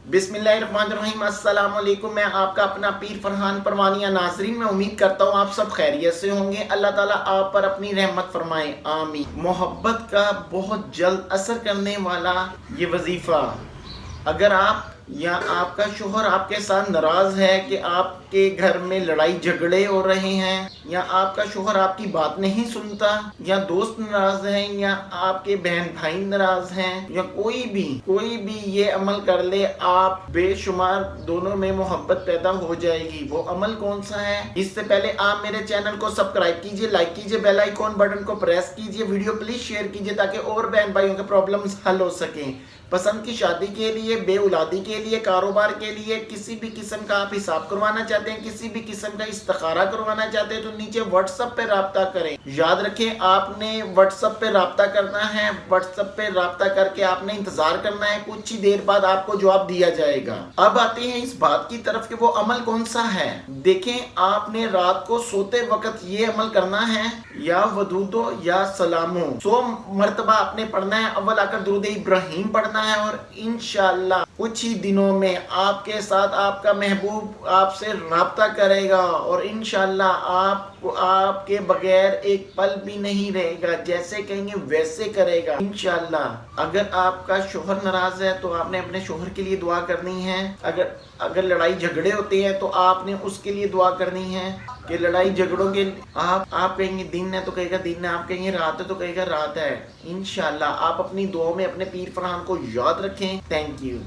बिस्मिल्लाहिर्रहमानिर्रहीम। अस्सलाम वालेकुम। मैं आपका अपना पीर फरहान परवानिया। नाजरीन, मैं उम्मीद करता हूँ आप सब खैरियत से होंगे। अल्लाह ताला आप पर अपनी रहमत फरमाए, आमीन। मोहब्बत का बहुत जल्द असर करने वाला ये वजीफा, अगर आप या आपका शोहर आपके साथ नाराज है कि आपके घर में लड़ाई झगड़े हो रहे हैं, या आपका शोहर आपकी बात नहीं सुनता, या दोस्त नाराज हैं, या आपके बहन भाई नाराज हैं, या कोई भी ये अमल कर ले, आप बेशुमार दोनों में मोहब्बत पैदा हो जाएगी। वो अमल कौन सा है? इससे पहले आप मेरे चैनल को सब्सक्राइब कीजिए, लाइक कीजिए, बेल आइकॉन बटन को प्रेस कीजिए, वीडियो प्लीज शेयर कीजिए ताकि और बहन भाइयों के प्रॉब्लम्स हल हो सकें। पसंद की शादी के लिए, बेउलादी के लिए, कारोबार के लिए, किसी भी किस्म का आप हिसाब करवाना चाहते हैं, किसी भी किस्म का इस्तिखारा करवाना चाहते हैं, तो नीचे व्हाट्सएप पे राब्ता करें। याद रखें, आपने व्हाट्सएप पे राब्ता करना है। व्हाट्सएप पे राब्ता करके आपने इंतजार करना है, कुछ ही देर बाद आपको जवाब दिया जाएगा। अब आते हैं इस बात की तरफ कि वो अमल कौन सा है। देखें, आपने रात को सोते वक्त ये अमल करना है, या वदूदो या सलामो 100 मरतबा आपने पढ़ना है। अव्वल आकर दुरूद इब्राहिम पढ़ना है, और इंशाअल्लाह कुछ ही दिनों में आपके साथ आपका महबूब आपसे राब्ता करेगा, और इंशाअल्लाह आपको आपके बगैर एक पल भी नहीं रहेगा। जैसे कहेंगे वैसे करेगा इंशाअल्लाह। अगर आपका शोहर नाराज है तो आपने अपने शोहर के लिए दुआ करनी है। अगर लड़ाई झगड़े होते हैं तो आपने उसके लिए दुआ करनी है कि लड़ाई झगड़ों के आप कहेंगे दिन है तो कहेगा दिन है, आप कहेंगे रात है तो कहेगा रात है। इंशाअल्लाह आप अपनी दुआओं में अपने पीर फरहान को याद रखें। Thank you.